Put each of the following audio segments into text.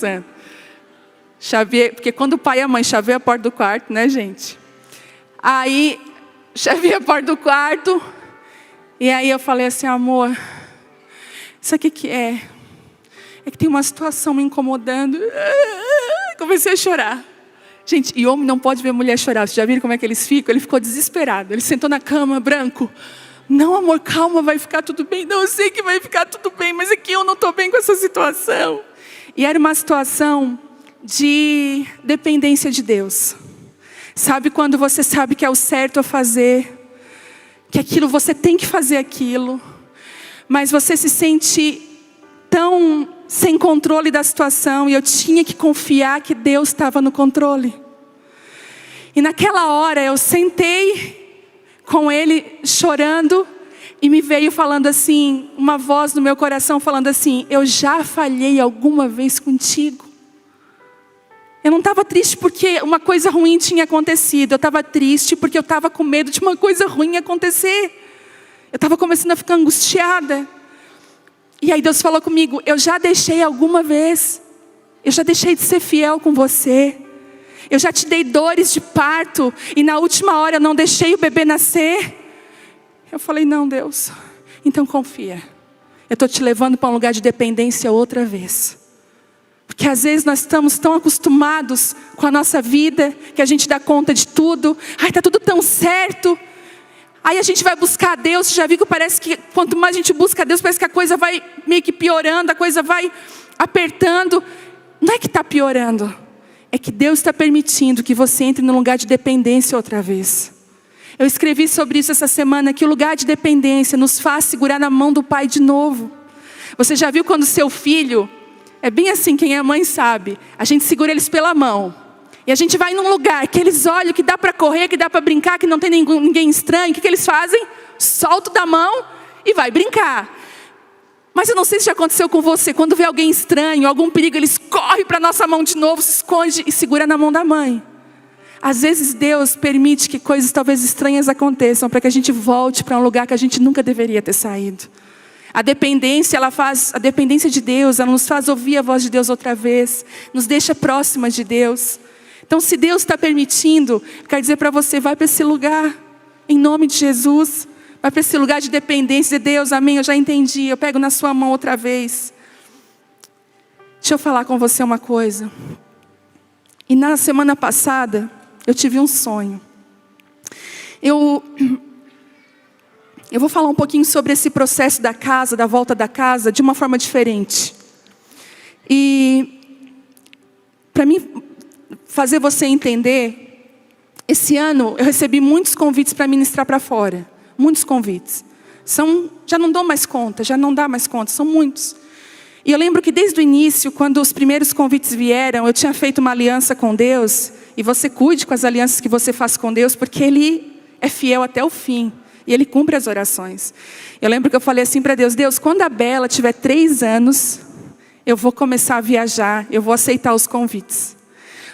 pensando. Chaveei, porque quando o pai e a mãe chaveiam a porta do quarto, né, gente? Aí, chaveei a porta do quarto. E aí eu falei assim, amor, isso aqui que é? É que tem uma situação me incomodando. Comecei a chorar. Gente, e homem não pode ver mulher chorar. Vocês já viram como é que eles ficam? Ele ficou desesperado. Ele sentou na cama, branco. Não, amor, calma, vai ficar tudo bem. Não, eu sei que vai ficar tudo bem, mas aqui eu não estou bem com essa situação. E era uma situação de dependência de Deus. Sabe quando você sabe que é o certo a fazer, que aquilo você tem que fazer aquilo, mas você se sente tão sem controle da situação, e eu tinha que confiar que Deus estava no controle. E naquela hora eu sentei com ele chorando, e me veio falando assim, uma voz no meu coração falando assim, eu já falhei alguma vez contigo? Eu não estava triste porque uma coisa ruim tinha acontecido, eu estava triste porque eu estava com medo de uma coisa ruim acontecer. Eu estava começando a ficar angustiada. E aí Deus falou comigo, eu já deixei alguma vez, eu já deixei de ser fiel com você. Eu já te dei dores de parto, e na última hora eu não deixei o bebê nascer. Eu falei, não, Deus, então confia. Eu estou te levando para um lugar de dependência outra vez. Porque às vezes nós estamos tão acostumados com a nossa vida, que a gente dá conta de tudo. Ai, está tudo tão certo. Aí a gente vai buscar a Deus, você já viu que parece que quanto mais a gente busca a Deus, parece que a coisa vai meio que piorando, a coisa vai apertando. Não é que está piorando, é que Deus está permitindo que você entre num lugar de dependência outra vez. Eu escrevi sobre isso essa semana, que o lugar de dependência nos faz segurar na mão do Pai de novo. Você já viu quando seu filho, é bem assim, quem é mãe sabe, a gente segura eles pela mão. E a gente vai num lugar que eles olham, que dá para correr, que dá para brincar, que não tem ninguém estranho. O que eles fazem? Solta da mão e vai brincar. Mas eu não sei se já aconteceu com você. Quando vê alguém estranho, algum perigo, eles correm para a nossa mão de novo, se esconde e segura na mão da mãe. Às vezes Deus permite que coisas talvez estranhas aconteçam, para que a gente volte para um lugar que a gente nunca deveria ter saído. A dependência de Deus, ela nos faz ouvir a voz de Deus outra vez, nos deixa próximas de Deus. Então, se Deus está permitindo, quero dizer para você, vai para esse lugar, em nome de Jesus. Vai para esse lugar de dependência de Deus, amém, eu já entendi, eu pego na sua mão outra vez. Deixa eu falar com você uma coisa. E na semana passada, eu tive um sonho. Eu vou falar um pouquinho sobre esse processo da casa, da volta da casa, de uma forma diferente. E, para mim fazer você entender, esse ano eu recebi muitos convites para ministrar para fora. Muitos convites. Já não dou mais conta, já não dá mais conta, são muitos. E eu lembro que desde o início, quando os primeiros convites vieram, eu tinha feito uma aliança com Deus. E você cuide com as alianças que você faz com Deus, porque Ele é fiel até o fim. E Ele cumpre as orações. Eu lembro que eu falei assim para Deus, Deus, quando a Bela tiver 3 anos, eu vou começar a viajar, eu vou aceitar os convites.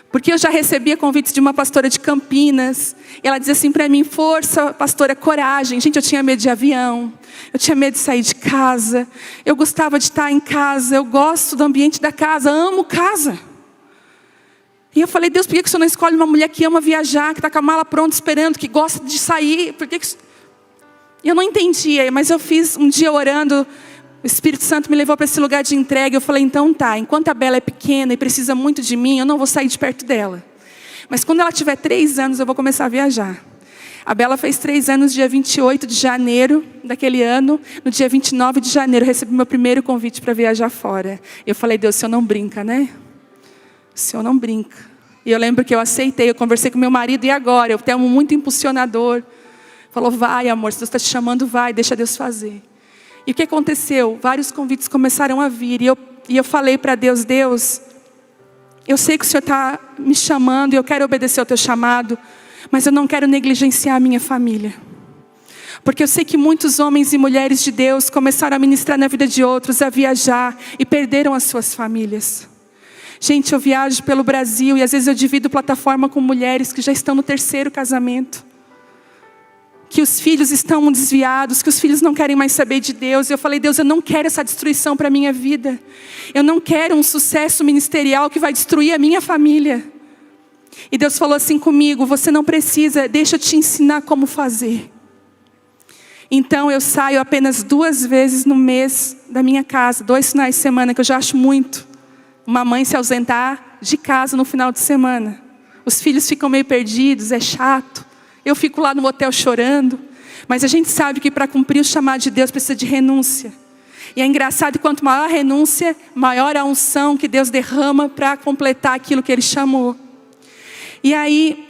Porque eu já recebia convites de uma pastora de Campinas. E ela dizia assim para mim, força, pastora, coragem. Gente, eu tinha medo de avião. Eu tinha medo de sair de casa. Eu gostava de estar em casa. Eu gosto do ambiente da casa. Amo casa. E eu falei, Deus, por que o Senhor não escolhe uma mulher que ama viajar, que está com a mala pronta, esperando, que gosta de sair? Por que eu não entendia, mas eu fiz um dia orando. O Espírito Santo me levou para esse lugar de entrega. Eu falei, então tá, enquanto a Bela é pequena e precisa muito de mim, eu não vou sair de perto dela. Mas quando ela tiver 3 anos, eu vou começar a viajar. A Bela fez 3 anos, dia 28 de janeiro daquele ano. No dia 29 de janeiro, eu recebi meu primeiro convite para viajar fora. Eu falei, Deus, o Senhor não brinca, né? O Senhor não brinca. E eu lembro que eu aceitei, eu conversei com meu marido, e agora? Eu tenho muito impulsionador. Falou, vai amor, se Deus está te chamando, vai, deixa Deus fazer. E o que aconteceu? Vários convites começaram a vir. E eu falei para Deus, Deus, eu sei que o Senhor está me chamando e eu quero obedecer ao teu chamado, mas eu não quero negligenciar a minha família. Porque eu sei que muitos homens e mulheres de Deus começaram a ministrar na vida de outros, a viajar e perderam as suas famílias. Gente, eu viajo pelo Brasil e às vezes eu divido plataforma com mulheres que já estão no 3º casamento. que os filhos estão desviados, que os filhos não querem mais saber de Deus. E eu falei, Deus, eu não quero essa destruição para a minha vida. Eu não quero um sucesso ministerial que vai destruir a minha família. E Deus falou assim comigo, você não precisa, deixa eu te ensinar como fazer. Então eu saio apenas 2 vezes no mês da minha casa, 2 finais de semana, que eu já acho muito. Uma mãe se ausentar de casa no final de semana. Os filhos ficam meio perdidos, é chato. Eu fico lá no hotel chorando. Mas a gente sabe que para cumprir o chamado de Deus precisa de renúncia. E é engraçado que quanto maior a renúncia, maior a unção que Deus derrama para completar aquilo que Ele chamou. E aí,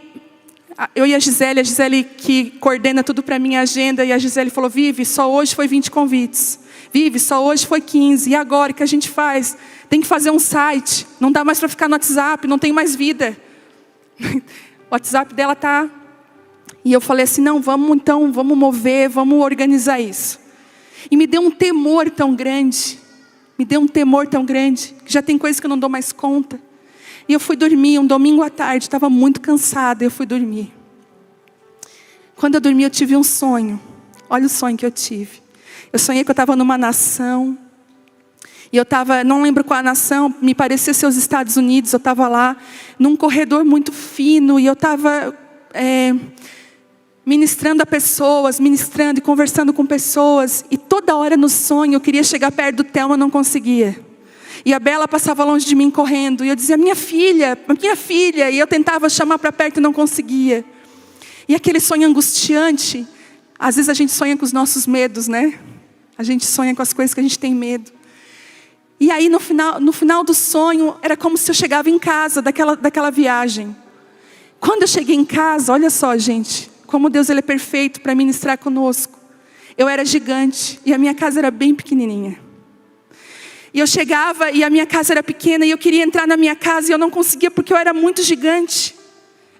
eu e a Gisele que coordena tudo para a minha agenda, e a Gisele falou, Vivi, só hoje foi 20 convites. Vivi, só hoje foi 15. E agora, o que a gente faz? Tem que fazer um site. Não dá mais para ficar no WhatsApp, não tem mais vida. O WhatsApp dela está... E eu falei assim, não, vamos mover, vamos organizar isso. E me deu um temor tão grande, que já tem coisas que eu não dou mais conta. E eu fui dormir, um domingo à tarde, estava muito cansada, eu fui dormir. Quando eu dormi, eu tive um sonho. Olha o sonho que eu tive. Eu sonhei que eu estava numa nação, e eu estava, não lembro qual a nação, me parecia ser os Estados Unidos, eu estava lá, num corredor muito fino, e eu estava... ministrando a pessoas, ministrando e conversando com pessoas. E toda hora no sonho eu queria chegar perto do Thelma, não conseguia. E a Bela passava longe de mim correndo. E eu dizia, minha filha. E eu tentava chamar para perto e não conseguia. E aquele sonho angustiante. Às vezes a gente sonha com os nossos medos, né? A gente sonha com as coisas que a gente tem medo. E aí no final do sonho, era como se eu chegava em casa daquela viagem. Quando eu cheguei em casa, olha só, gente... Como Deus ele é perfeito para ministrar conosco. Eu era gigante e a minha casa era bem pequenininha. E eu chegava e a minha casa era pequena e eu queria entrar na minha casa e eu não conseguia porque eu era muito gigante.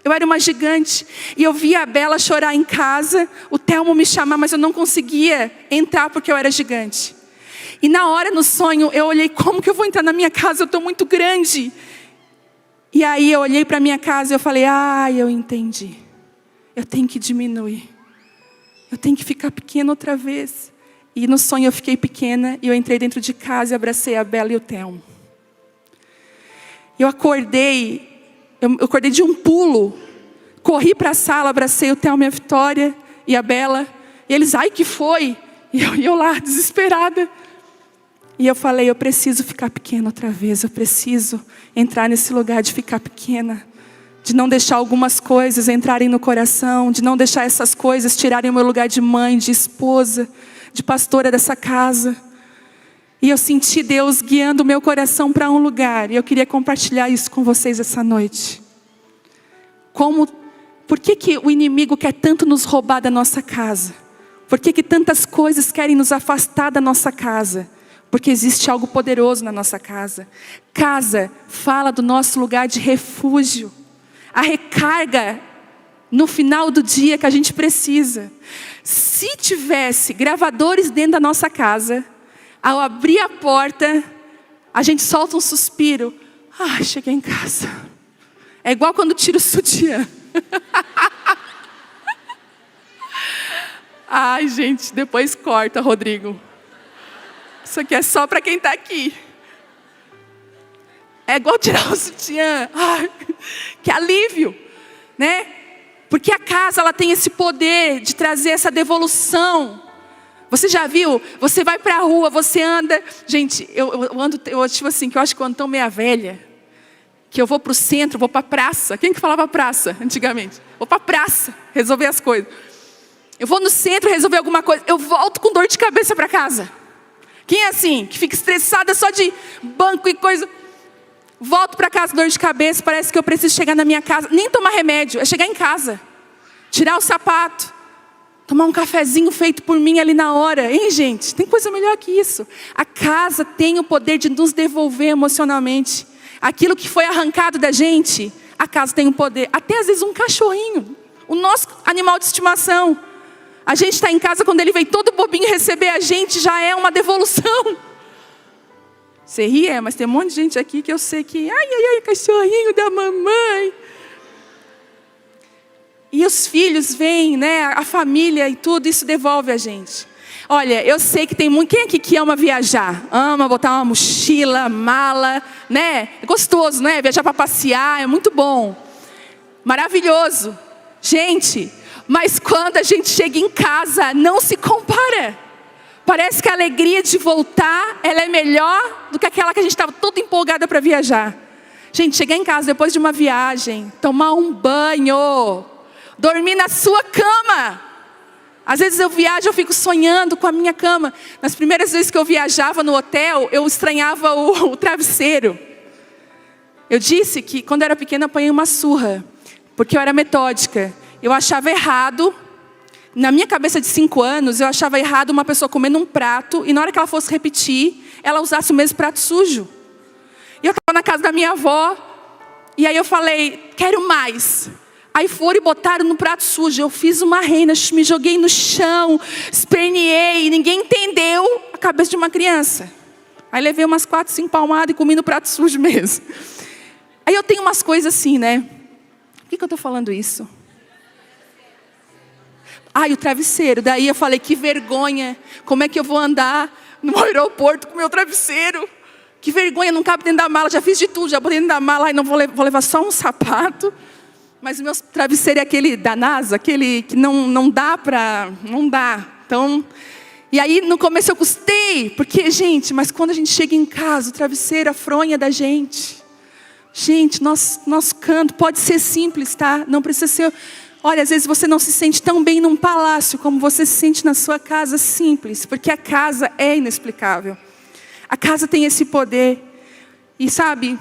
Eu era uma gigante. E eu via a Bela chorar em casa, o Thelmo me chamar, mas eu não conseguia entrar porque eu era gigante. E na hora, no sonho, eu olhei, como que eu vou entrar na minha casa? Eu estou muito grande. E aí eu olhei para a minha casa e eu falei, eu entendi. Eu tenho que diminuir. Eu tenho que ficar pequena outra vez. E no sonho eu fiquei pequena. E eu entrei dentro de casa e abracei a Bela e o Thelmo. Eu acordei de um pulo. Corri para a sala, abracei o Thelmo e a Vitória e a Bela. E eles, ai, que foi? E eu lá, desesperada. E eu falei, eu preciso ficar pequena outra vez. Eu preciso entrar nesse lugar de ficar pequena. De não deixar algumas coisas entrarem no coração, de não deixar essas coisas tirarem o meu lugar de mãe, de esposa, de pastora dessa casa. E eu senti Deus guiando o meu coração para um lugar, e eu queria compartilhar isso com vocês essa noite. Por que o inimigo quer tanto nos roubar da nossa casa? Por que tantas coisas querem nos afastar da nossa casa? Porque existe algo poderoso na nossa casa. Casa fala do nosso lugar de refúgio. A recarga no final do dia que a gente precisa. Se tivesse gravadores dentro da nossa casa, ao abrir a porta, a gente solta um suspiro. Cheguei em casa. É igual quando tira o sutiã. Gente, depois corta, Rodrigo. Isso aqui é só para quem está aqui. É igual tirar o sutiã. Que alívio, né? Porque a casa, ela tem esse poder de trazer essa devolução. Você já viu? Você vai para a rua, você anda... Gente, eu tipo assim, que eu acho que eu ando tão meia velha, que eu vou para o centro, vou para a praça. Quem que falava praça antigamente? Vou para a praça, resolver as coisas. Eu vou no centro resolver alguma coisa, eu volto com dor de cabeça para casa. Quem é assim? Que fica estressada só de banco e coisa... Volto para casa, dor de cabeça, parece que eu preciso chegar na minha casa. Nem tomar remédio, é chegar em casa. Tirar o sapato. Tomar um cafezinho feito por mim ali na hora. Hein, gente? Tem coisa melhor que isso. A casa tem o poder de nos devolver emocionalmente. Aquilo que foi arrancado da gente, a casa tem o poder. Até às vezes um cachorrinho. O nosso animal de estimação. A gente está em casa, quando ele vem todo bobinho receber a gente, já é uma devolução. Você ri, mas tem um monte de gente aqui que eu sei que... Ai, cachorrinho da mamãe. E os filhos vêm, né? A família e tudo, isso devolve a gente. Olha, eu sei que tem muito... Quem aqui que ama viajar? Ama botar uma mochila, mala, né? É gostoso, né? Viajar para passear, é muito bom. Maravilhoso. Gente, mas quando a gente chega em casa, não se compara. Parece que a alegria de voltar, ela é melhor do que aquela que a gente estava toda empolgada para viajar. Gente, chegar em casa depois de uma viagem, tomar um banho, dormir na sua cama. Às vezes eu viajo, eu fico sonhando com a minha cama. Nas primeiras vezes que eu viajava no hotel, eu estranhava o travesseiro. Eu disse que quando eu era pequena eu apanhei uma surra, porque eu era metódica. Eu achava errado, na minha cabeça de 5 anos, eu achava errado uma pessoa comendo um prato e na hora que ela fosse repetir, ela usasse o mesmo prato sujo. E eu estava na casa da minha avó, e aí eu falei, quero mais. Aí foram e botaram no prato sujo. Eu fiz uma reina, me joguei no chão, esperneei, ninguém entendeu a cabeça de uma criança. Aí levei umas 4, 5 palmadas e comi no prato sujo mesmo. Aí eu tenho umas coisas assim, né? Por que eu estou falando isso? E o travesseiro. Daí eu falei, que vergonha. Como é que eu vou andar no aeroporto com o meu travesseiro? Que vergonha, não cabe dentro da mala. Já fiz de tudo, já botei dentro da mala. Ai, não vou levar só um sapato. Mas o meu travesseiro é aquele da NASA, aquele que não dá para... Não dá. Então, e aí no começo eu custei. Porque, gente, mas quando a gente chega em casa, o travesseiro, a fronha da gente. Gente, nosso canto pode ser simples, tá? Não precisa ser... Olha, às vezes você não se sente tão bem num palácio como você se sente na sua casa simples. Porque a casa é inexplicável. A casa tem esse poder. E sabe,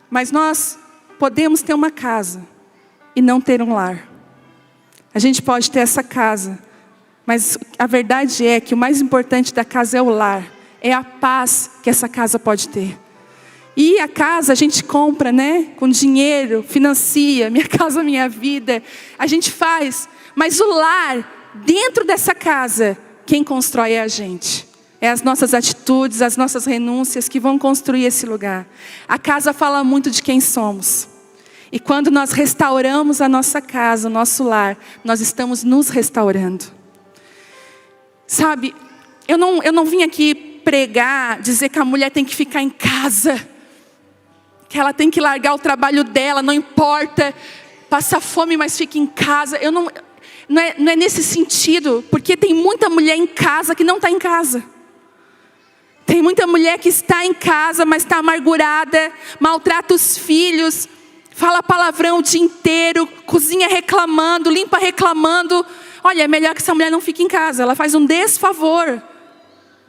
mas nós podemos ter uma casa e não ter um lar. A gente pode ter essa casa, mas a verdade é que o mais importante da casa é o lar. É a paz que essa casa pode ter. E a casa a gente compra, né? Com dinheiro, financia, minha casa, minha vida. A gente faz, mas o lar, dentro dessa casa, quem constrói é a gente. É as nossas atitudes, as nossas renúncias que vão construir esse lugar. A casa fala muito de quem somos. E quando nós restauramos a nossa casa, o nosso lar, nós estamos nos restaurando. Sabe, eu não vim aqui pregar, dizer que a mulher tem que ficar em casa. Que ela tem que largar o trabalho dela, não importa, passa fome, mas fica em casa. Não é nesse sentido, porque tem muita mulher em casa que não está em casa. Tem muita mulher que está em casa, mas está amargurada, maltrata os filhos, fala palavrão o dia inteiro, cozinha reclamando, limpa reclamando. Olha, é melhor que essa mulher não fique em casa, ela faz um desfavor.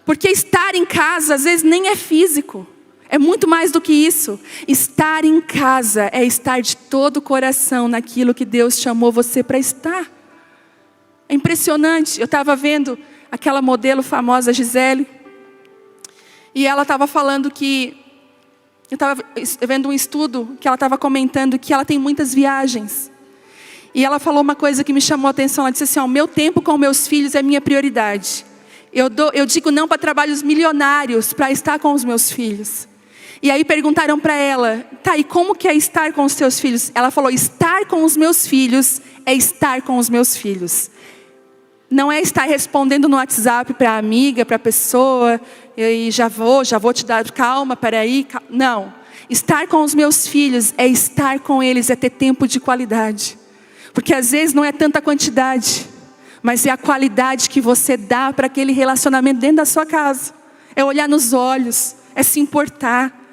Porque estar em casa, às vezes, nem é físico. É muito mais do que isso. Estar em casa é estar de todo o coração naquilo que Deus chamou você para estar. É impressionante. Eu estava vendo aquela modelo famosa, Gisele. E ela estava falando que... Eu estava vendo um estudo que ela estava comentando que ela tem muitas viagens. E ela falou uma coisa que me chamou a atenção. Ela disse assim, o meu tempo com meus filhos é minha prioridade. Eu digo não para trabalhos milionários para estar com os meus filhos. E aí perguntaram para ela, e como que é estar com os teus filhos? Ela falou, estar com os meus filhos é estar com os meus filhos. Não é estar respondendo no WhatsApp para a amiga, para a pessoa, e já vou te dar, calma, peraí. Não, estar com os meus filhos é estar com eles, é ter tempo de qualidade. Porque às vezes não é tanta quantidade, mas é a qualidade que você dá para aquele relacionamento dentro da sua casa. É olhar nos olhos, é se importar.